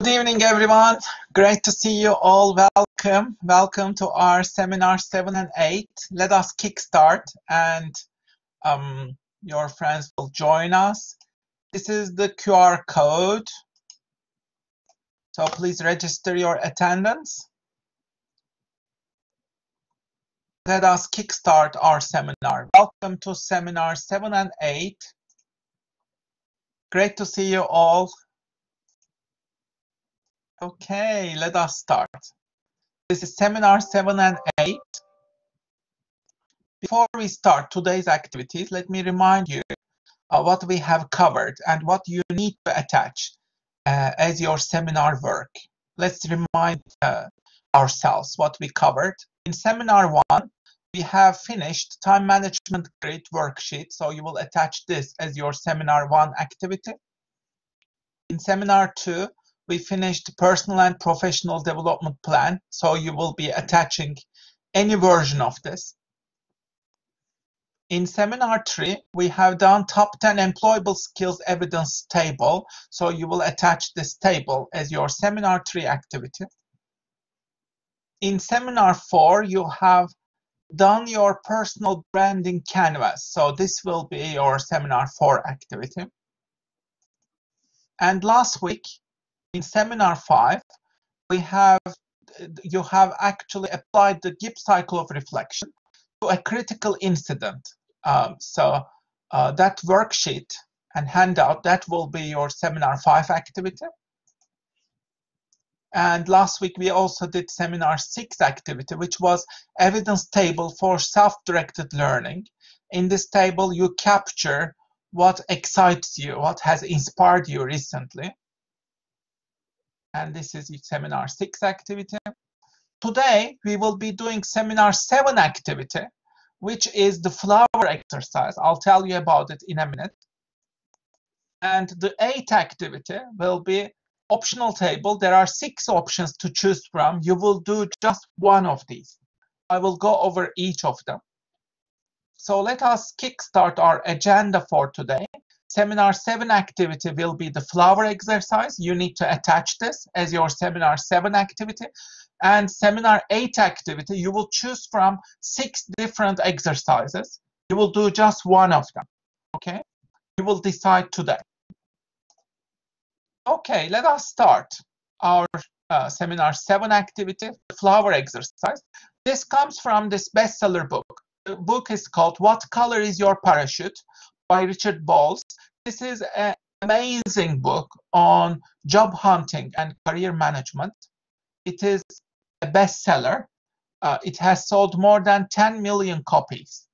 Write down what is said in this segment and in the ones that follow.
Good evening, everyone. Great to see you all. Welcome. Welcome to our seminar 7 and 8. Let us kickstart and your friends will join us. This is the QR code. So please register your attendance. Let us kickstart our seminar. Welcome to seminar 7 and 8. Great to see you all. Okay, let us start. This is seminar 7 and 8. Before we start today's activities, let me remind you what we have covered and what you need to attach as your seminar work. Let's remind ourselves what we covered. In seminar 1, we have finished time management grid worksheet, so you will attach this as your seminar 1 activity. In seminar 2, we finished personal and professional development plan, so you will be attaching any version of this. In seminar 3, we have done top 10 employable skills evidence table, so you will attach this table as your seminar 3 activity. In seminar 4, you have done your personal branding canvas, so this will be your seminar 4 activity. And last week, in seminar 5, you have actually applied the Gibbs cycle of reflection to a critical incident. That worksheet and handout, that will be your seminar 5 activity. And last week we also did seminar 6 activity, which was evidence table for self-directed learning. In this table, you capture what excites you, what has inspired you recently. And this is seminar 6 activity. Today, we will be doing seminar 7 activity, which is the flower exercise. I'll tell you about it in a minute. And the 8 activity will be optional table. There are 6 options to choose from. You will do just one of these. I will go over each of them. So let us kickstart our agenda for today. Seminar 7 activity will be the flower exercise. You need to attach this as your seminar 7 activity. And seminar 8 activity, you will choose from 6 different exercises. You will do just one of them, okay? You will decide today. Okay, let us start our seminar 7 activity, the flower exercise. This comes from this bestseller book. The book is called What Color is Your Parachute? By Richard Bowles. This is an amazing book on job hunting and career management. It is a bestseller. It has sold more than 10 million copies.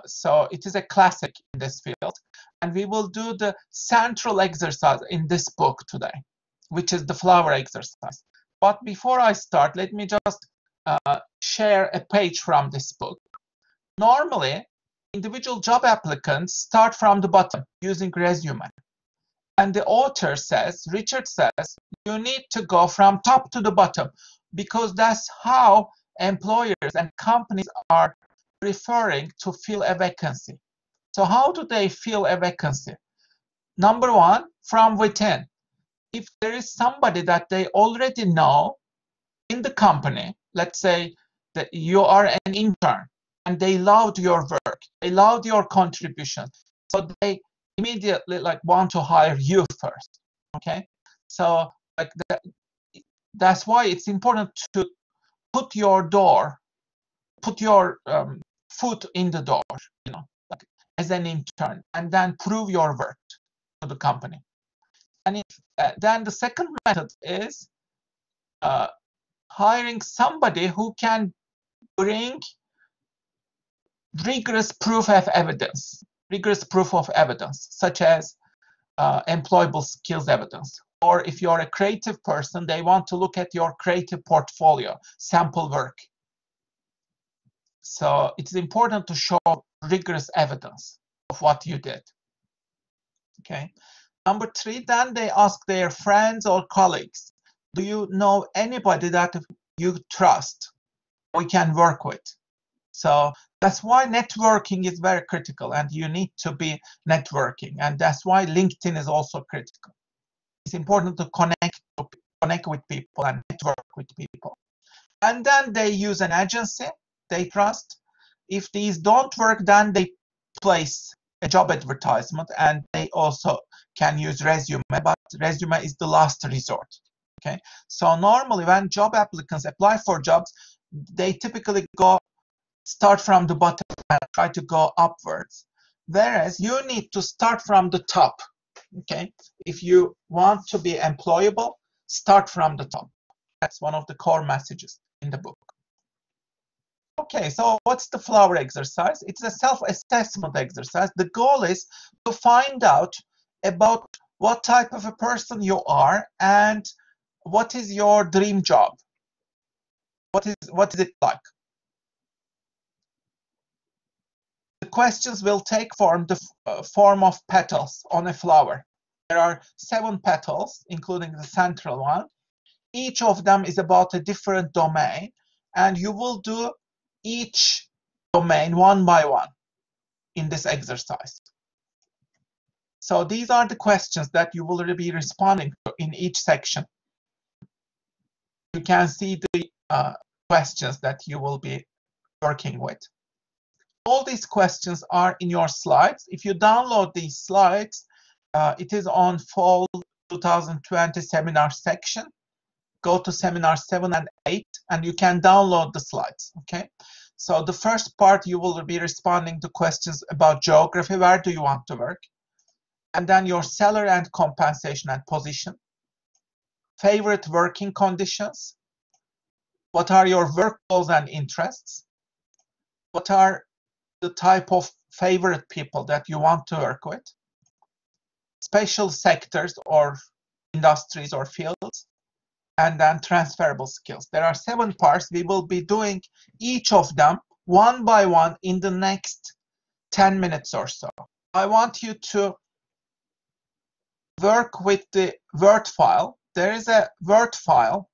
So it is a classic in this field. And we will do the central exercise in this book today, which is the flower exercise. But before I start, let me just share a page from this book. Normally, individual job applicants start from the bottom using resume. And the author says, Richard says, you need to go from top to the bottom because that's how employers and companies are preferring to fill a vacancy. So how do they fill a vacancy? Number 1, from within. If there is somebody that they already know in the company, let's say that you are an intern, and they loved your work, they loved your contribution, so they immediately want to hire you first. Okay, so that's why it's important to put your foot in the door, as an intern, and then prove your worth to the company. And then the second method is hiring somebody who can bring rigorous proof of evidence, such as employable skills evidence. Or if you're a creative person, they want to look at your creative portfolio, sample work. So it's important to show rigorous evidence of what you did. Okay. Number 3, then they ask their friends or colleagues, do you know anybody that you trust we can work with? So that's why networking is very critical, and you need to be networking. And that's why LinkedIn is also critical. It's important to connect connect with people and network with people. And then they use an agency they trust. If these don't work, then they place a job advertisement, and they also can use resume, but resume is the last resort. Okay, so normally when job applicants apply for jobs, they typically start from the bottom and try to go upwards, whereas you need to start from the top. Okay, if you want to be employable, start from the top. That's one of the core messages in the book. Okay, so what's the flower exercise? It's a self-assessment exercise. The goal is to find out about what type of a person you are and what is your dream job. What is it like? The questions will take the form of petals on a flower. There are 7 petals, including the central one. Each of them is about a different domain, and you will do each domain one by one in this exercise. So these are the questions that you will be responding to in each section. You can see the questions that you will be working with. All these questions are in your slides. If you download these slides, it is on Fall 2020 seminar section. Go to seminar 7 and 8, and you can download the slides. Okay. So the first part, you will be responding to questions about geography. Where do you want to work? And then your salary and compensation and position. Favorite working conditions. What are your work goals and interests? What are the type of favorite people that you want to work with? Special sectors or industries or fields. And then transferable skills. There are 7 parts. We will be doing each of them one by one in the next 10 minutes or so. I want you to work with the Word file. There is a Word file.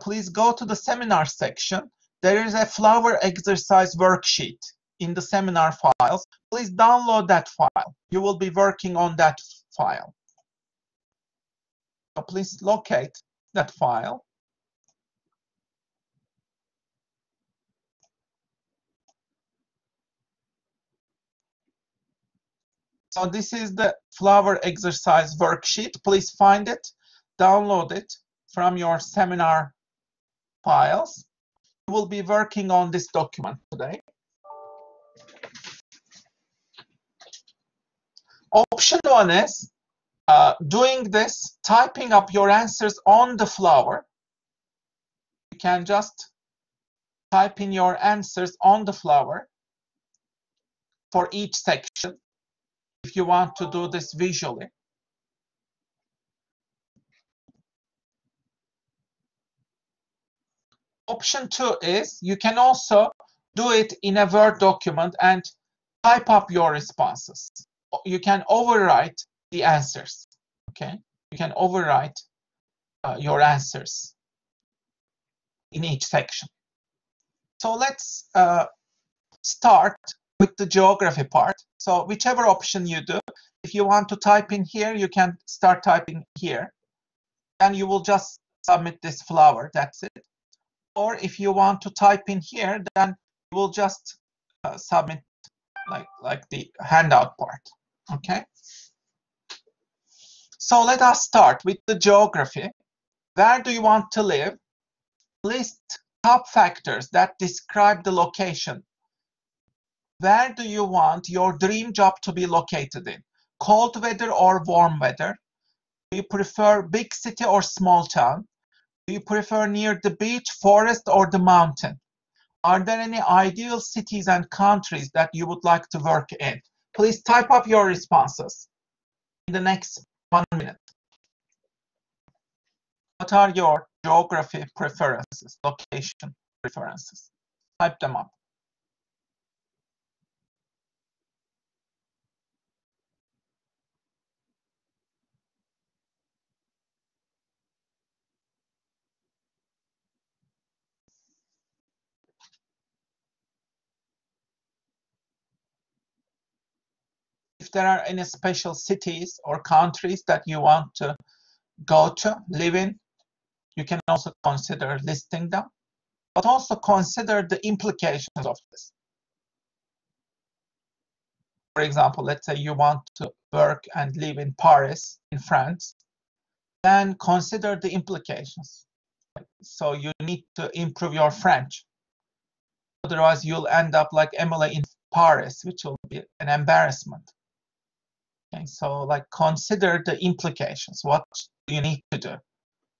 Please go to the seminar section. There is a flower exercise worksheet in the seminar files. Please download that file. You will be working on that file. So please locate that file. So this is the flower exercise worksheet. Please find it, download it from your seminar files. We will be working on this document today. Option 1 is doing this, typing up your answers on the flower. You can just type in your answers on the flower for each section if you want to do this visually. Option 2 is you can also do it in a Word document and type up your responses. You can overwrite the answers. Okay, you can overwrite your answers in each section. So let's start with the geography part. So whichever option you do, if you want to type in here, you can start typing here, and you will just submit this flower. That's it. Or if you want to type in here, then you will just submit like the handout part. Okay. So let us start with the geography. Where do you want to live? List top factors that describe the location. Where do you want your dream job to be located in? Cold weather or warm weather? Do you prefer big city or small town? Do you prefer near the beach, forest, or the mountain? Are there any ideal cities and countries that you would like to work in? Please type up your responses in the next 1 minute. What are your geography preferences, location preferences? Type them up. If there are any special cities or countries that you want to go to, live in, You can also consider listing them, but also consider the implications of this. For example, let's say you want to work and live in Paris, in France, then consider the implications. So you need to improve your French. Otherwise, you'll end up like Emily in Paris, which will be an embarrassment. Okay, so like consider the implications. What do you need to do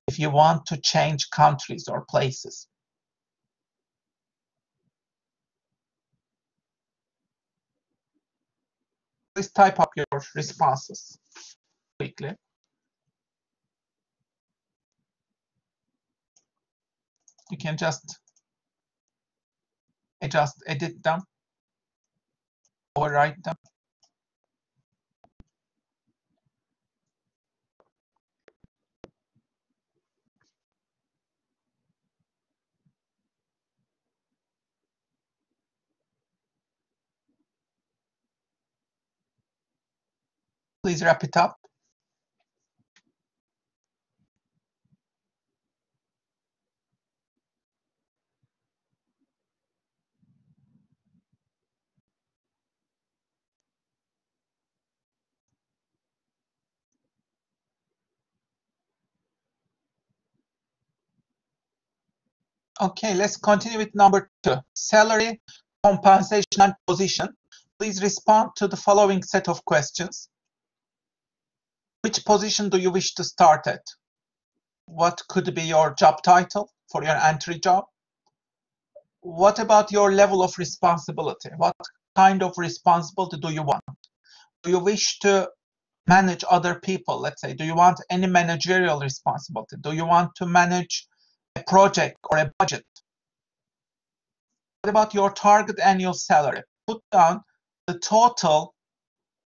if you want to change countries or places? Please type up your responses quickly. You can just edit them, overwrite them. Please wrap it up. Okay, let's continue with number 2. Salary, compensation, and position. Please respond to the following set of questions. Which position do you wish to start at? What could be your job title for your entry job? What about your level of responsibility? What kind of responsibility do you want? Do you wish to manage other people? Let's say, do you want any managerial responsibility? Do you want to manage a project or a budget? What about your target annual salary? Put down the total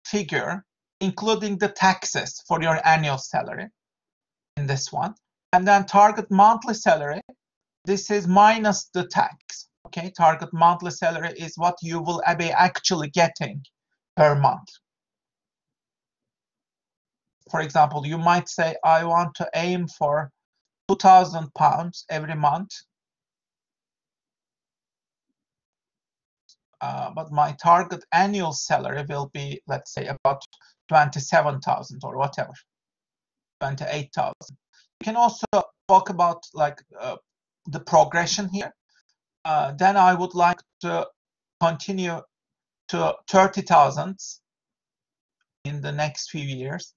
figure, including the taxes for your annual salary in this one. And then target monthly salary. This is minus the tax. Okay, target monthly salary is what you will be actually getting per month. For example, you might say, I want to aim for £2,000 every month. But my target annual salary will be, let's say, about 27,000 or whatever, 28,000. You can also talk about like the progression here. Then I would like to continue to 30,000 in the next few years.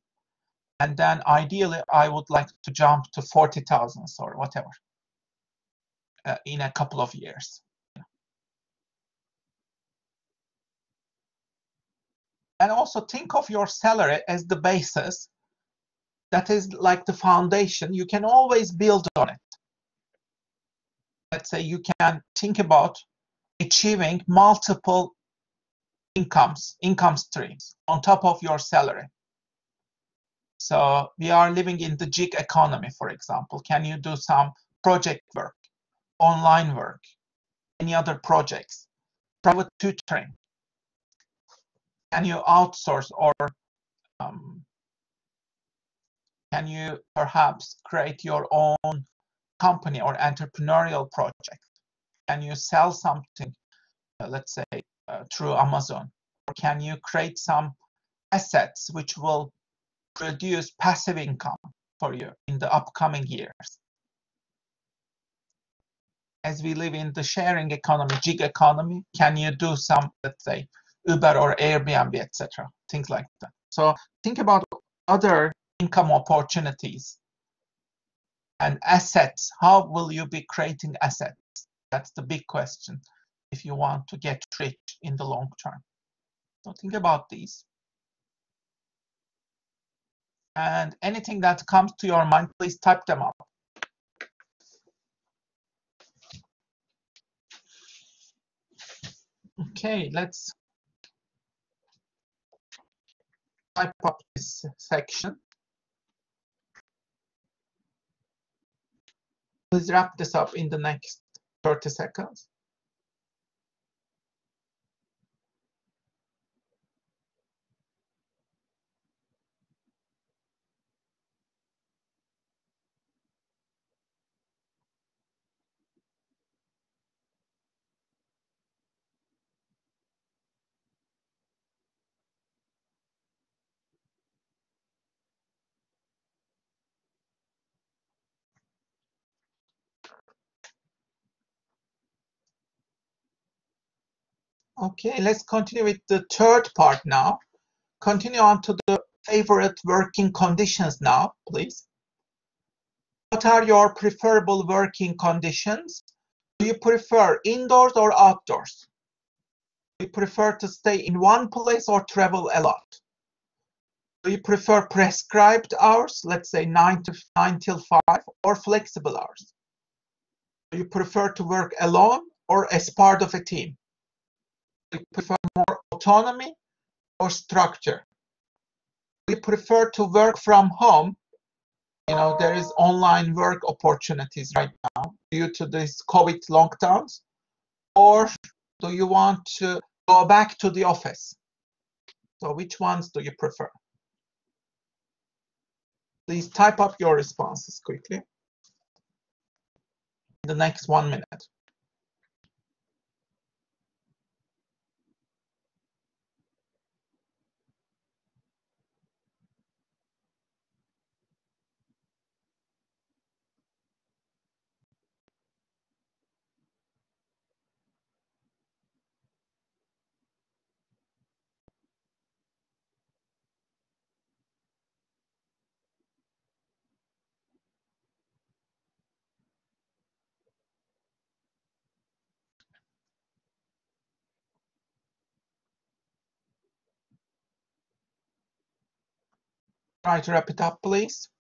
And then ideally, I would like to jump to 40,000 or whatever in a couple of years. And also think of your salary as the basis. That is like the foundation. You can always build on it. Let's say you can think about achieving multiple income streams on top of your salary. So we are living in the gig economy, for example. Can you do some project work, online work, any other projects, private tutoring? Can you outsource or can you perhaps create your own company or entrepreneurial project? Can you sell something, let's say, through Amazon? Or can you create some assets which will produce passive income for you in the upcoming years? As we live in the sharing economy, gig economy, can you do some, let's say, Uber or Airbnb, etc., things like that? So think about other income opportunities and assets. How will you be creating assets? That's the big question if you want to get rich in the long term. So think about these. And anything that comes to your mind, please type them up. Okay, let's type up this section. Please wrap this up in the next 30 seconds. Okay, let's continue with the third part now. Continue on to the favorite working conditions now, please. What are your preferable working conditions? Do you prefer indoors or outdoors? Do you prefer to stay in one place or travel a lot? Do you prefer prescribed hours, let's say 9 till 5, or flexible hours? Do you prefer to work alone or as part of a team? Do you prefer more autonomy or structure? Do you prefer to work from home? You know, there is online work opportunities right now due to these COVID lockdowns. Or do you want to go back to the office? So which ones do you prefer? Please type up your responses quickly in the next 1 minute. Try to wrap it up, please.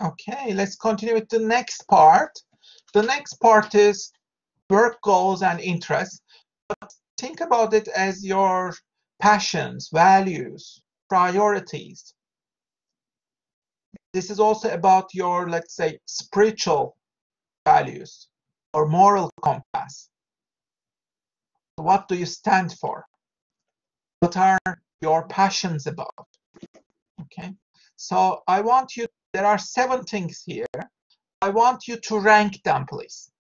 Okay, let's continue with the next part. The next part is work goals and interests. But think about it as your passions, values, priorities. This is also about your, let's say, spiritual values or moral compass. What do you stand for? What are your passions about? Okay, so I want you, there are 7 things here. I want you to rank them, please.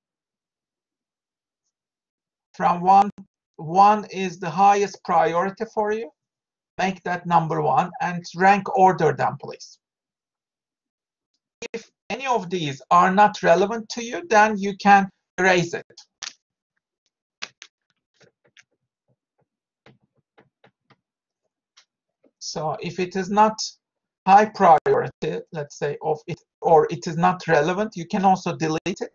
From one is the highest priority for you. Make that number 1 and rank order them, please. If any of these are not relevant to you, then you can erase it. So if it is not high priority, let's say, of it, or it is not relevant, you can also delete it.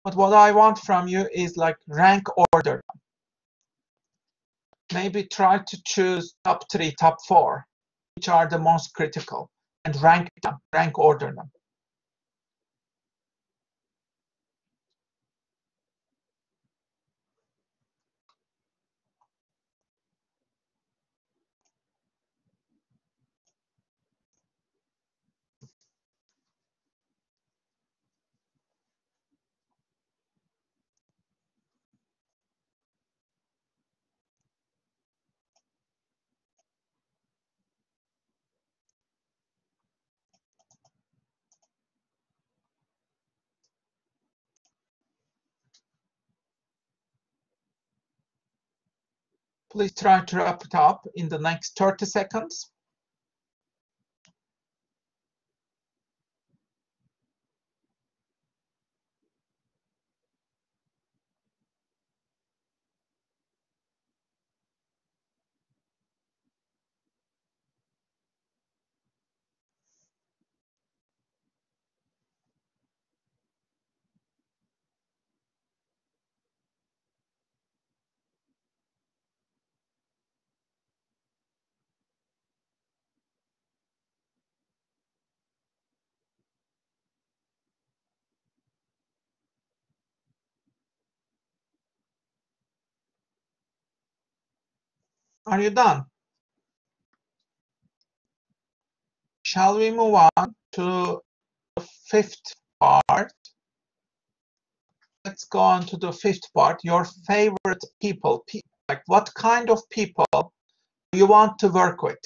But what I want from you is like rank order. Maybe try to choose top 3, top 4, which are the most critical, and rank them, rank order them. Please try to wrap it up in the next 30 seconds. Are you done? Shall we move on to the 5th part? Let's go on to the fifth part, your favorite people. Like what kind of people do you want to work with?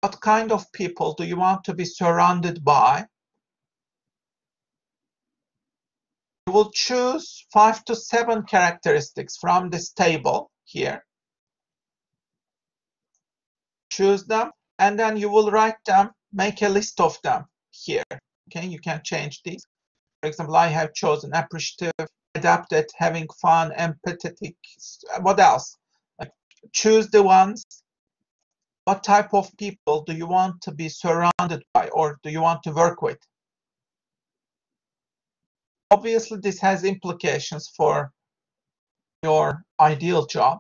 What kind of people do you want to be surrounded by? You will choose 5 to 7 characteristics from this table here. Choose them, and then you will write them, make a list of them here. Okay, you can change these. For example, I have chosen appreciative, adapted, having fun, empathetic. What else? Like, choose the ones. What type of people do you want to be surrounded by, or do you want to work with? Obviously, this has implications for your ideal job.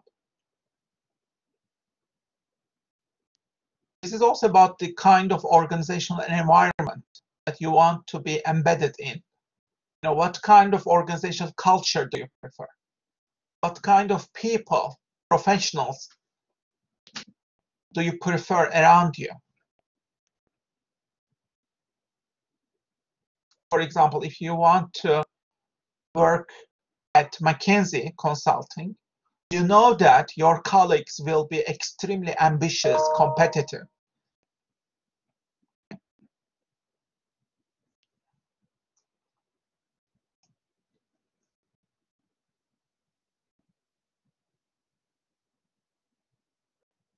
This is also about the kind of organizational environment that you want to be embedded in. You know, what kind of organizational culture do you prefer? What kind of people, professionals, do you prefer around you? For example, if you want to work at McKinsey Consulting, you know that your colleagues will be extremely ambitious, competitive.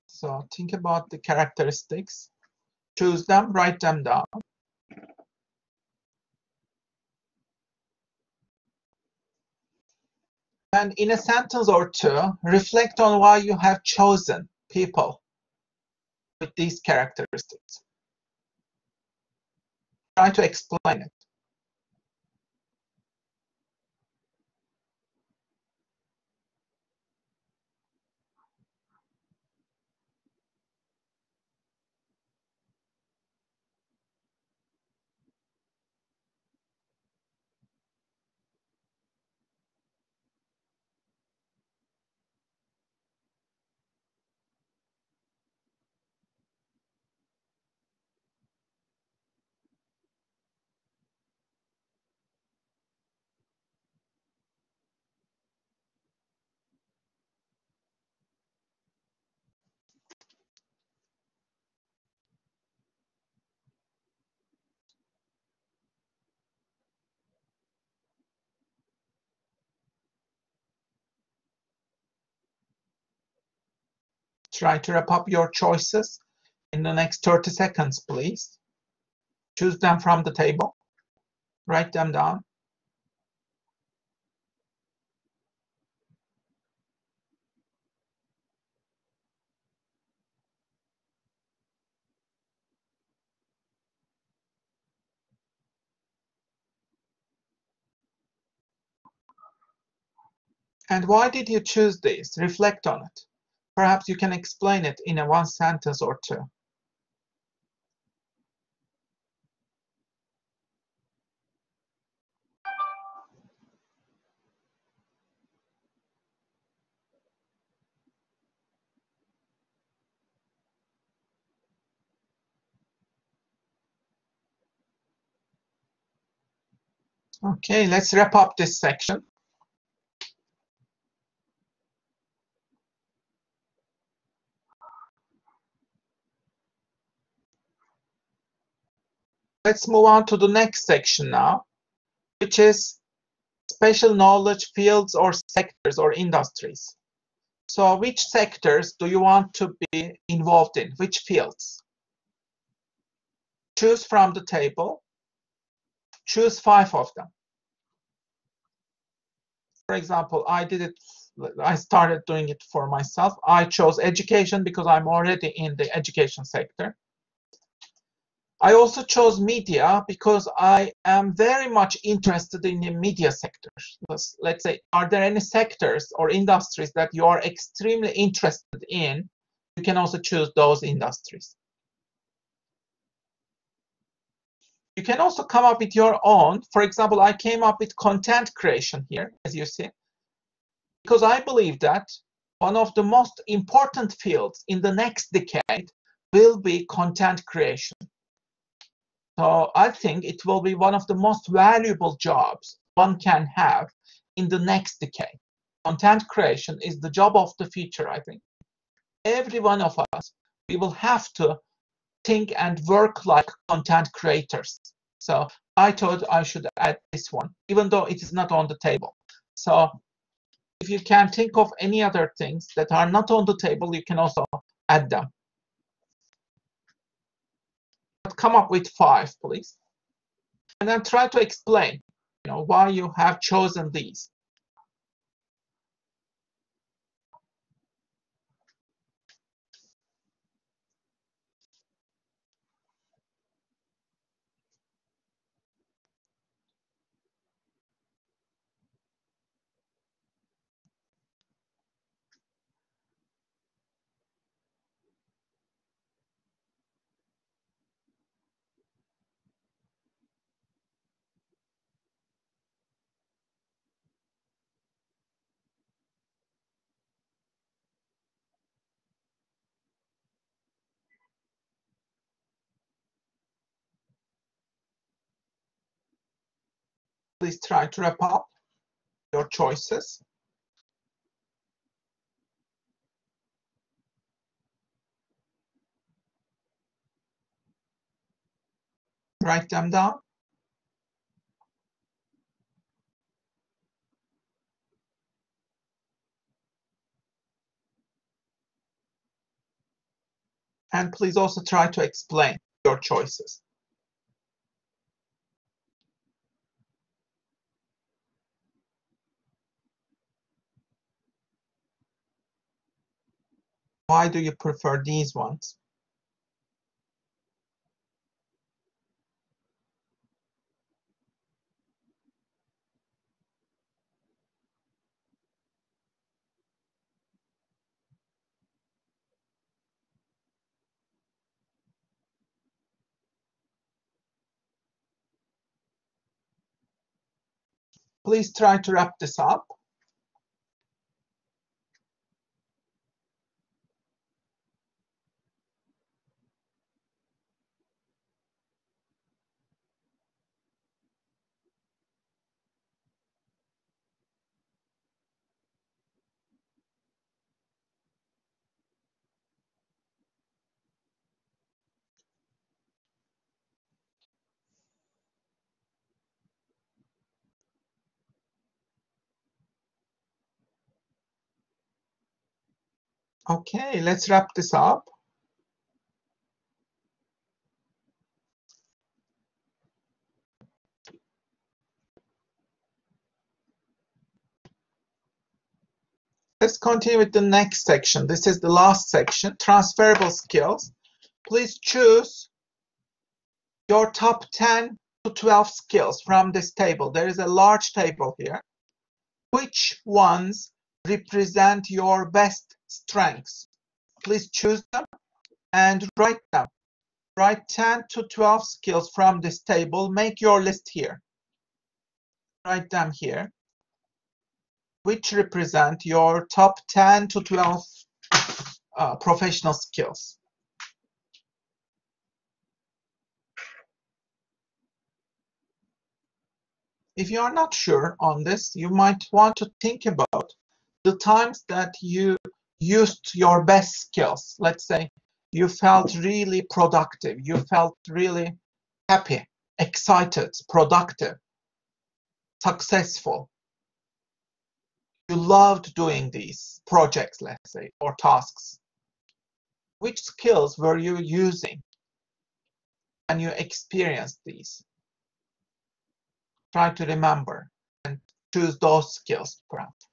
So think about the characteristics, choose them, write them down. And in a sentence or two, reflect on why you have chosen people with these characteristics. Try to explain it. Try to wrap up your choices in the next 30 seconds, please. Choose them from the table. Write them down. And why did you choose these? Reflect on it. Perhaps you can explain it in a one sentence or two. Okay, let's wrap up this section. Let's move on to the next section now, which is special knowledge fields or sectors or industries. So which sectors do you want to be involved in? Which fields? Choose from the table. Choose 5 of them. For example, I started doing it for myself. I chose education because I'm already in the education sector. I also chose media because I am very much interested in the media sector. Let's say, are there any sectors or industries that you are extremely interested in? You can also choose those industries. You can also come up with your own. For example, I came up with content creation here, as you see, because I believe that one of the most important fields in the next decade will be content creation. So I think it will be one of the most valuable jobs one can have in the next decade. Content creation is the job of the future, I think. Every one of us, we will have to think and work like content creators. So I thought I should add this one, even though it is not on the table. So if you can think of any other things that are not on the table, you can also add them. But come up with 5, please. And then try to explain, why you have chosen these. Please try to wrap up your choices. Write them down. And please also try to explain your choices. Why do you prefer these ones? Please try to wrap this up. Okay, let's wrap this up. Let's continue with the next section. This is the last section, transferable skills. Please choose your top 10 to 12 skills from this table. There is a large table here. Which ones represent your best strengths? Please choose them and write them. Write 10 to 12 skills from this table. Make your list here. Write them here. Which represent your top 10 to 12 professional skills. If you are not sure on this, you might want to think about the times that you used your best skills. Let's say you felt really productive, you felt really happy, excited, productive, successful. You loved doing these projects, let's say, or tasks. Which skills were you using when you experienced these? Try to remember and choose those skills, perhaps.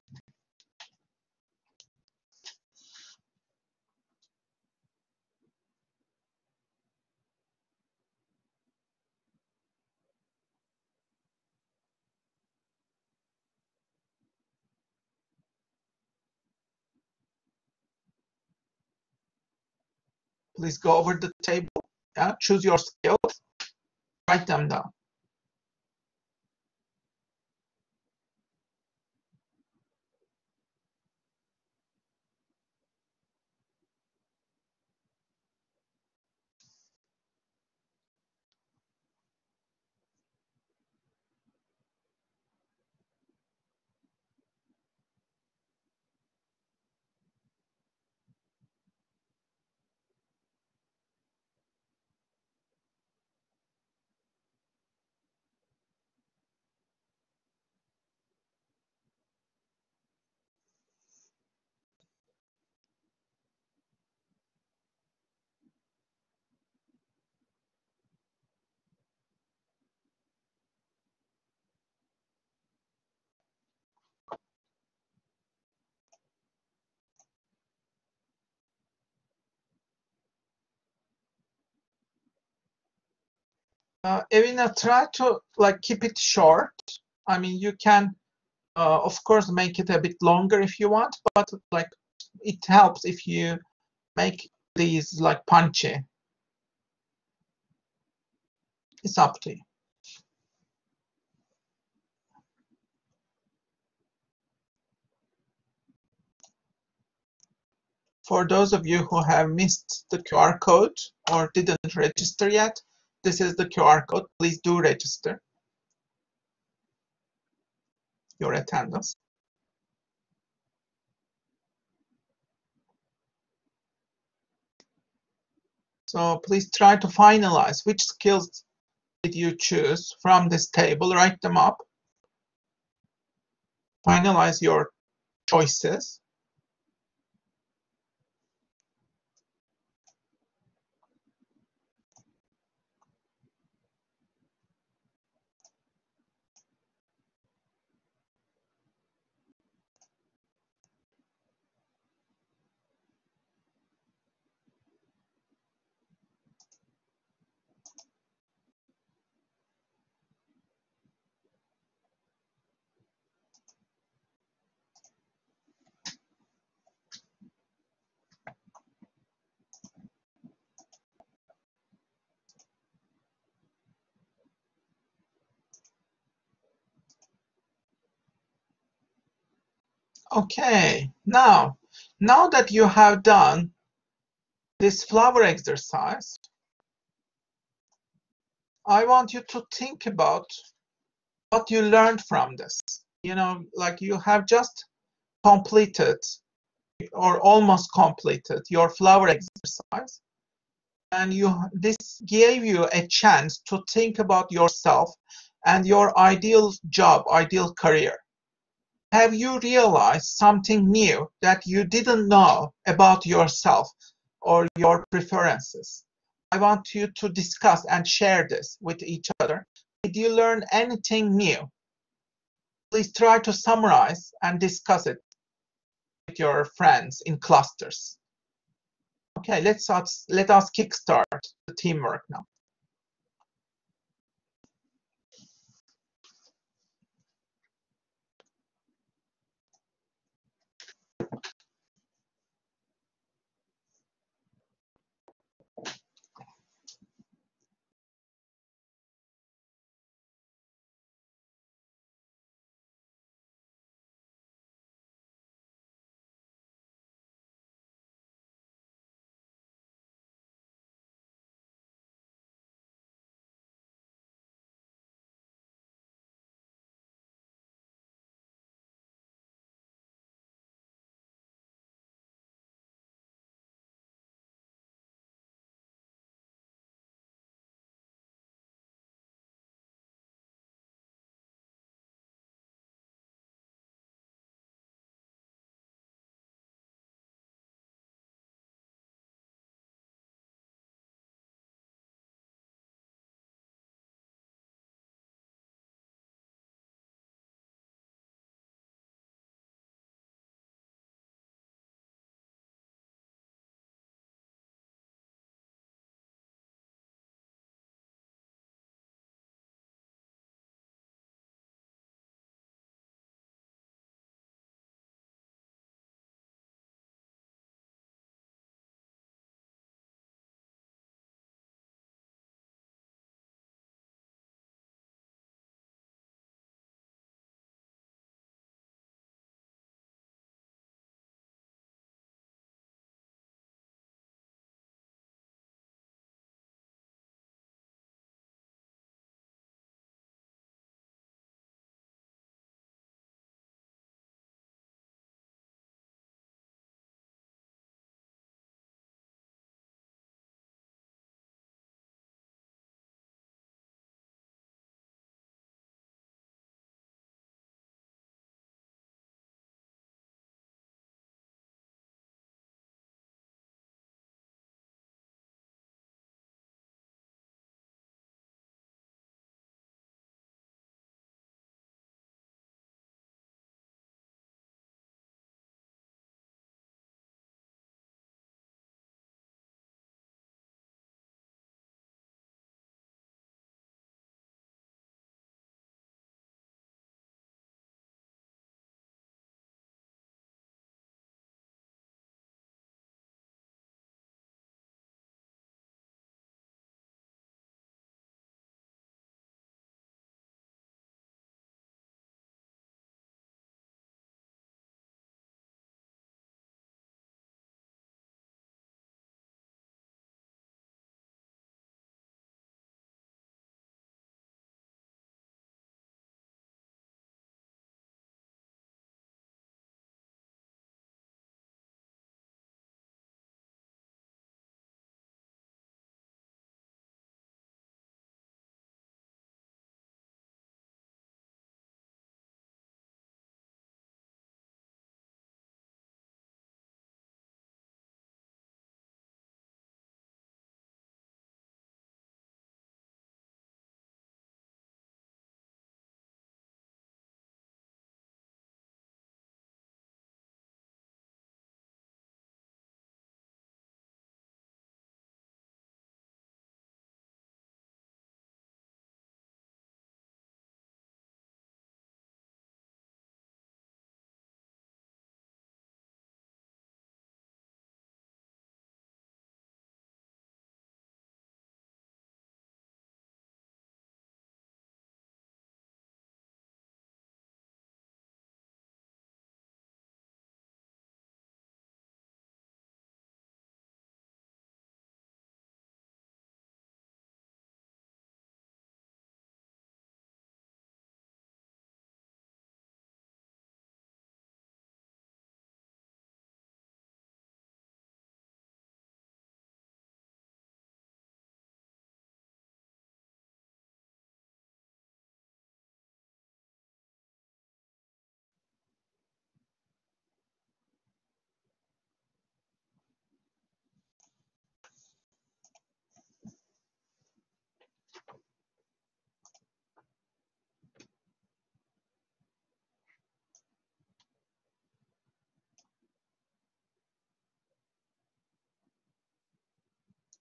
Please go over the table, choose your skills, write them down. Evina, try to like keep it short. I mean, you can, of course, make it a bit longer if you want, but like it helps if you make these like punchy. It's up to you. For those of you who have missed the QR code or didn't register yet, this is the QR code. Please do register your attendance. So please try to finalize which skills did you choose from this table. Write them up. Finalize your choices. Okay, now that you have done this flower exercise, I want you to think about what you learned from this. You know, like you have just completed or almost completed your flower exercise, and this gave you a chance to think about yourself and your ideal job, ideal career. Have you realized something new that you didn't know about yourself or your preferences? I want you to discuss and share this with each other. Did you learn anything new? Please try to summarize and discuss it with your friends in clusters. Okay, let us kickstart the teamwork now.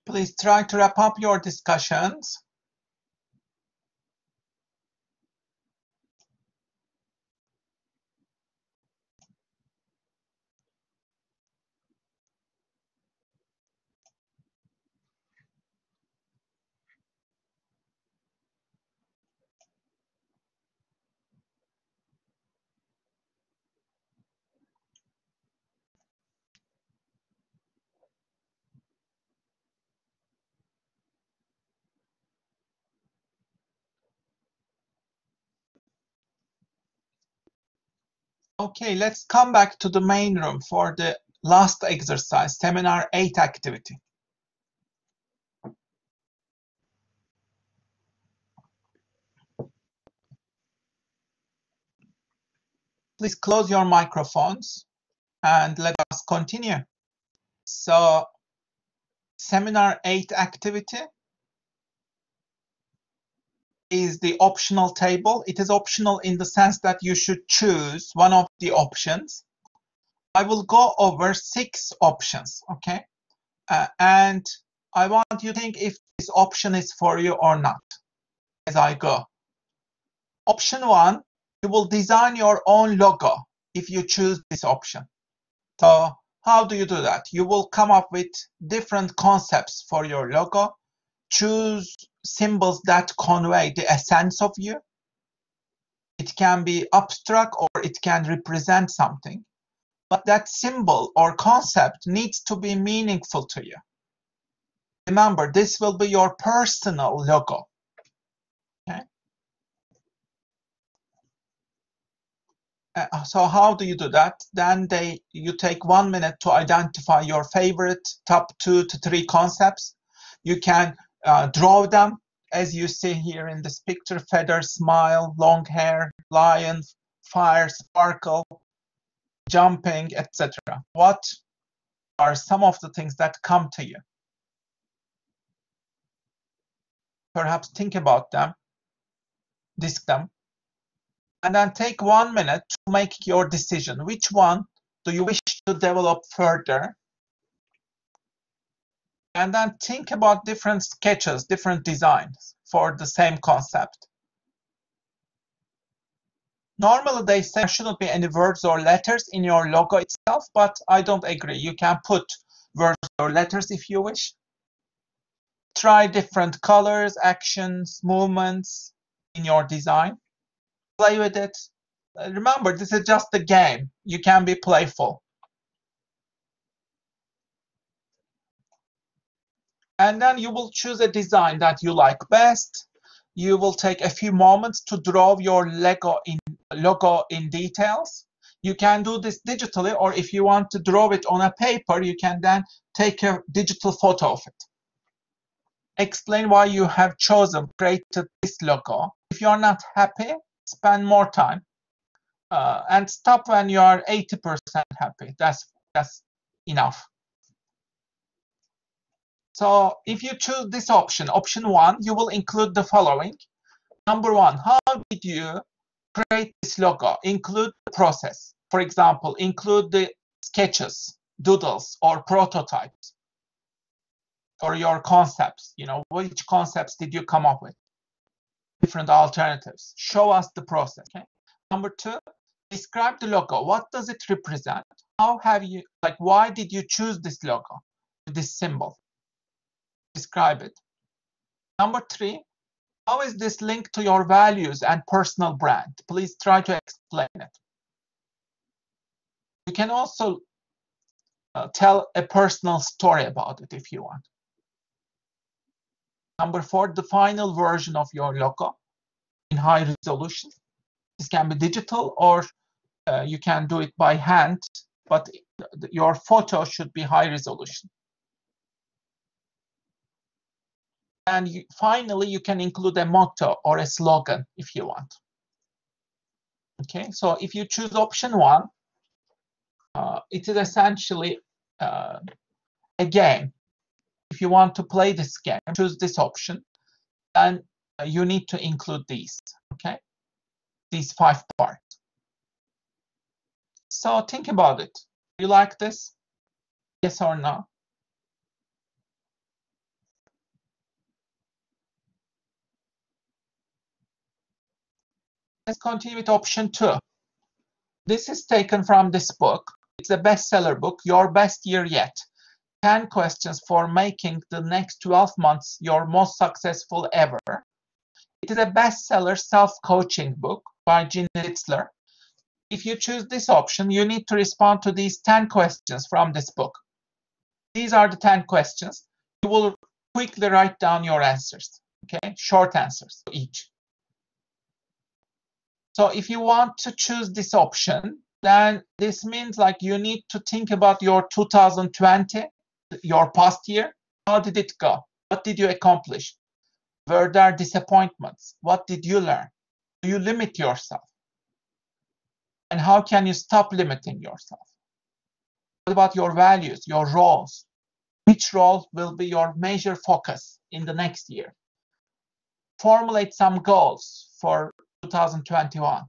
Please try to wrap up your discussions. Okay, let's come back to the main room for the last exercise, seminar 8 activity. Please close your microphones and let us continue. So, seminar 8 activity is the optional table. It is optional in the sense that you should choose one of the options. I will go over 6 options, okay? And I want you to think if this option is for you or not as I go. Option 1, you will design your own logo if you choose this option. So how do you do that? You will come up with different concepts for your logo. Choose symbols that convey the essence of you. It can be abstract or it can represent something. But that symbol or concept needs to be meaningful to you. Remember, this will be your personal logo. Okay? So how do you do that? Then you take 1 minute to identify your favorite top 2 to 3 concepts. You can draw them as you see here in this picture: feather, smile, long hair, lion, fire, sparkle, jumping, etc. What are some of the things that come to you? Perhaps think about them, discuss them, and then take 1 minute to make your decision. Which one do you wish to develop further? And then think about different sketches, different designs for the same concept. Normally they say there shouldn't be any words or letters in your logo itself, but I don't agree. You can put words or letters if you wish. Try different colors, actions, movements in your design. Play with it. Remember, this is just a game. You can be playful. And then you will choose a design that you like best. You will take a few moments to draw your logo in details. You can do this digitally, or if you want to draw it on a paper, you can then take a digital photo of it. Explain why you have created this logo. If you are not happy, spend more time and stop when you are 80% happy. That's enough. So if you choose this option, option 1, you will include the following. Number 1, how did you create this logo? Include the process. For example, include the sketches, doodles, or prototypes, or your concepts. You know, which concepts did you come up with? Different alternatives. Show us the process. Okay? Number 2, describe the logo. What does it represent? How have you, why did you choose this logo, this symbol? Describe it. Number 3, how is this linked to your values and personal brand? Please try to explain it. You can also tell a personal story about it if you want. Number 4, the final version of your logo in high resolution. This can be digital, or you can do it by hand, but your photo should be high resolution. And finally, you can include a motto or a slogan if you want. Okay, so if you choose option 1, it is essentially a game. If you want to play this game, choose this option, and you need to include these, okay? These 5 parts. So think about it. Do you like this? Yes or no? Let's continue with option 2. This is taken from this book. It's a bestseller book, Your Best Year Yet. 10 questions for making the next 12 months your most successful ever. It is a bestseller self-coaching book by Gene Ritzler. If you choose this option, you need to respond to these 10 questions from this book. These are the 10 questions. You will quickly write down your answers, okay? Short answers to each. So if you want to choose this option, then this means like you need to think about your 2020, your past year. How did it go? What did you accomplish? Were there disappointments? What did you learn? Do you limit yourself? And how can you stop limiting yourself? What about your values, your roles? Which role will be your major focus in the next year? Formulate some goals for 2021.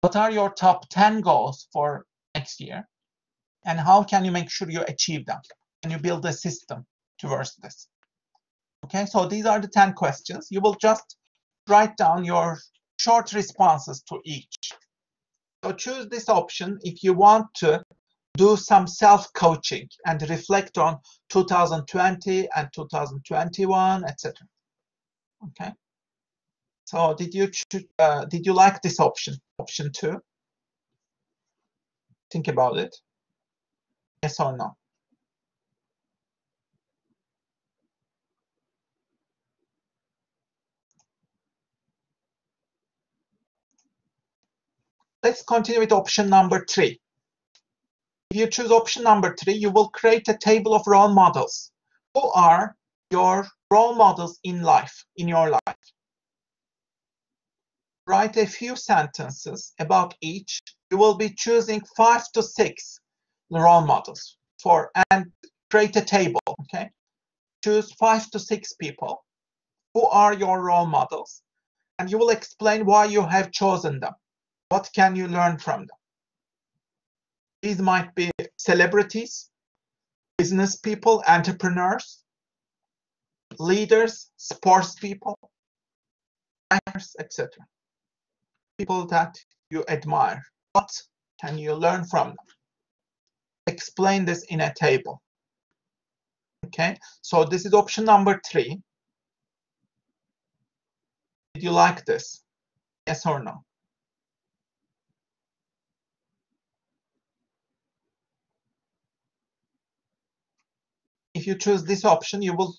What are your top 10 goals for next year? And how can you make sure you achieve them? Can you build a system towards this? Okay, so these are the 10 questions. You will just write down your short responses to each. So choose this option if you want to do some self-coaching and reflect on 2020 and 2021, etc. Okay. So did you like this option? Option 2? Think about it. Yes or no? Let's continue with option number 3. If you choose option number 3, you will create a table of role models. Who are your role models in life, in your life? Write a few sentences about each. You will be choosing 5 to 6 role models and create a table, okay? Choose 5 to 6 people. Who are your role models? And you will explain why you have chosen them. What can you learn from them? These might be celebrities, business people, entrepreneurs, leaders, sports people, actors, etc. People that you admire. What can you learn from them? Explain this in a table. Okay, so this is option number 3. Did you like this? Yes or no? If you choose this option, you will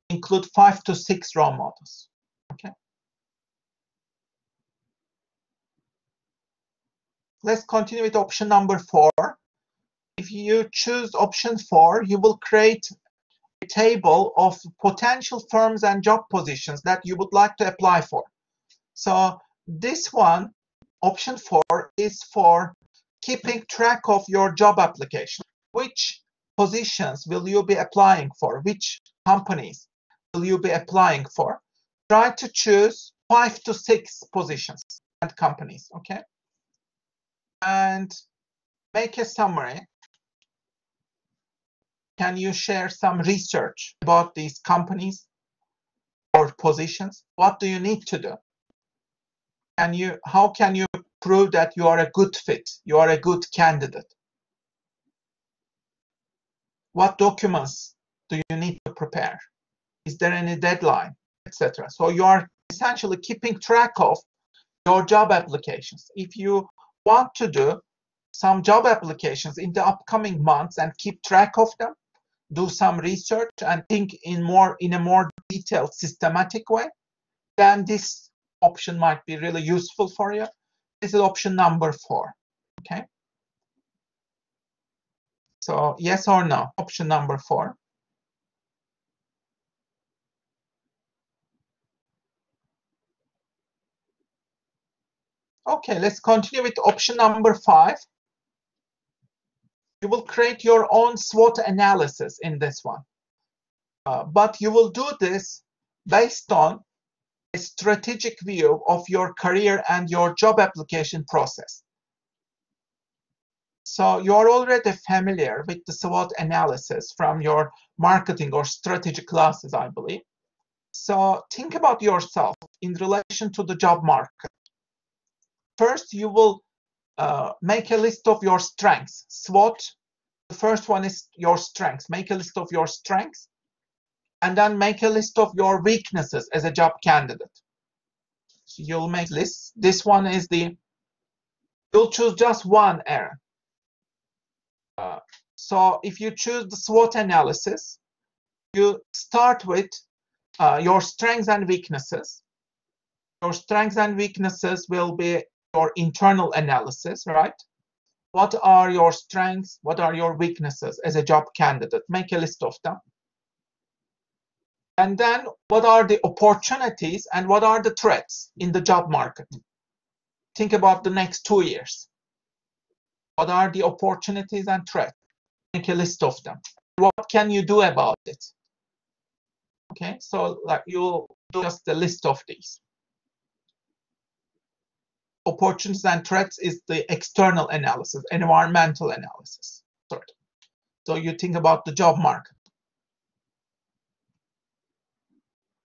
include 5 to 6 role models. Okay. Let's continue with option number 4. If you choose option 4, you will create a table of potential firms and job positions that you would like to apply for. So this one, option 4, is for keeping track of your job application. Which positions will you be applying for? Which companies will you be applying for? Try to choose 5 to 6 positions and companies, okay? And make a summary. Can you share some research about these companies or positions? What do you need to do? How can you prove that you are a good fit? You are a good candidate? What documents do you need to prepare? Is there any deadline, etc.? So you are essentially keeping track of your job applications. If you want to do some job applications in the upcoming months and keep track of them, do some research and think in a more detailed, systematic way, then this option might be really useful for you. This is option number 4. Okay. So yes or no, option number 4. Okay, let's continue with option number 5. You will create your own SWOT analysis in this one. But you will do this based on a strategic view of your career and your job application process. So you're already familiar with the SWOT analysis from your marketing or strategy classes, I believe. So think about yourself in relation to the job market. First, you will make a list of your strengths. SWOT, the first one is your strengths. Make a list of your strengths, and then make a list of your weaknesses as a job candidate. So you'll make lists. This one is you'll choose just one area. So if you choose the SWOT analysis, you start with your strengths and weaknesses. Your strengths and weaknesses will be your internal analysis, right? What are your strengths? What are your weaknesses as a job candidate? Make a list of them. And then what are the opportunities and what are the threats in the job market? Think about the next 2 years. What are the opportunities and threats? Make a list of them. What can you do about it? Okay, so like you'll do just a list of these. Opportunities and threats is the external analysis, environmental analysis. So you think about the job market.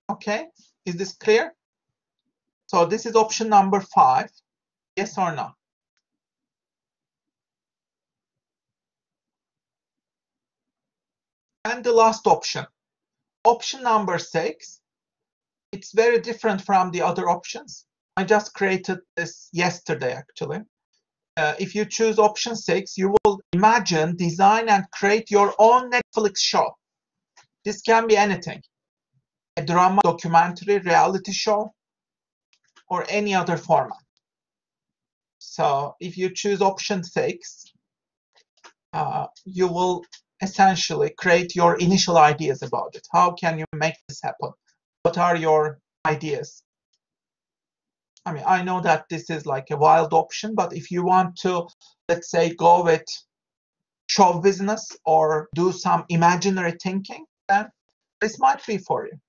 Okay, is this clear? So this is option number 5. Yes or no? And the last option, option number 6. It's very different from the other options. I just created this yesterday, actually. If you choose option 6, you will imagine, design, and create your own Netflix show. This can be anything. A drama, documentary, reality show, or any other format. So if you choose option 6, you will essentially create your initial ideas about it. How can you make this happen? What are your ideas? I mean, I know that this is like a wild option, but if you want to, let's say, go with show business or do some imaginary thinking, then this might be for you.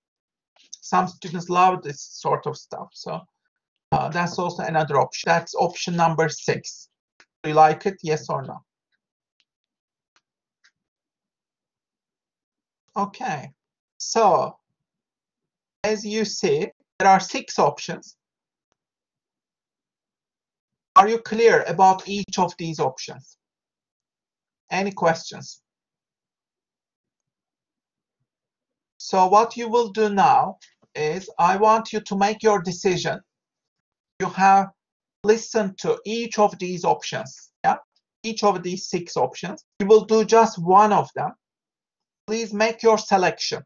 Some students love this sort of stuff. So that's also another option. That's option number 6. Do you like it? Yes or no? Okay. So as you see, there are 6 options. Are you clear about each of these options? Any questions? So what you will do now is I want you to make your decision. You have listened to each of these options, yeah? Each of these 6 options. You will do just one of them. Please make your selection.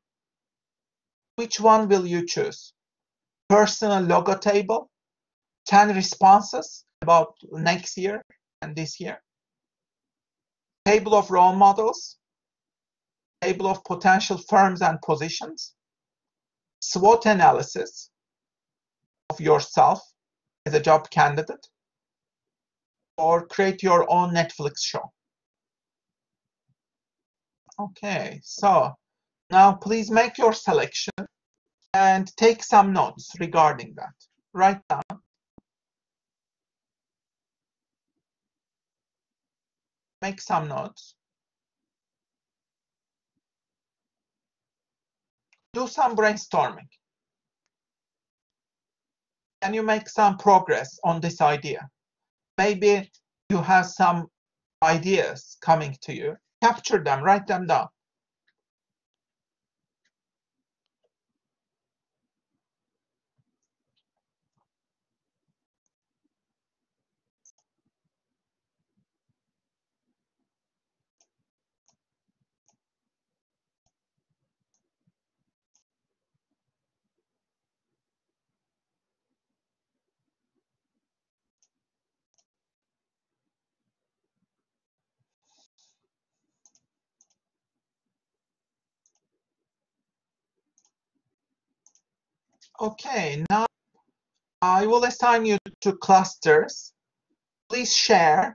Which one will you choose? Personal logo table, 10 responses about next year and this year, table of role models, table of potential firms and positions, SWOT analysis of yourself as a job candidate, or create your own Netflix show. Okay, so now please make your selection and take some notes regarding that. Write down. Make some notes. Do some brainstorming. Can you make some progress on this idea? Maybe you have some ideas coming to you. Capture them, write them down. Okay, now I will assign you to clusters. Please share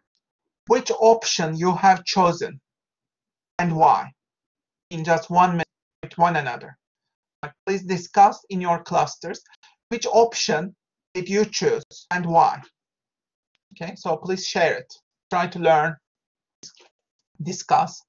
which option you have chosen and why in just 1 minute with one another. Please discuss in your clusters which option did you choose and why. Okay, so please share it. Try to learn, discuss.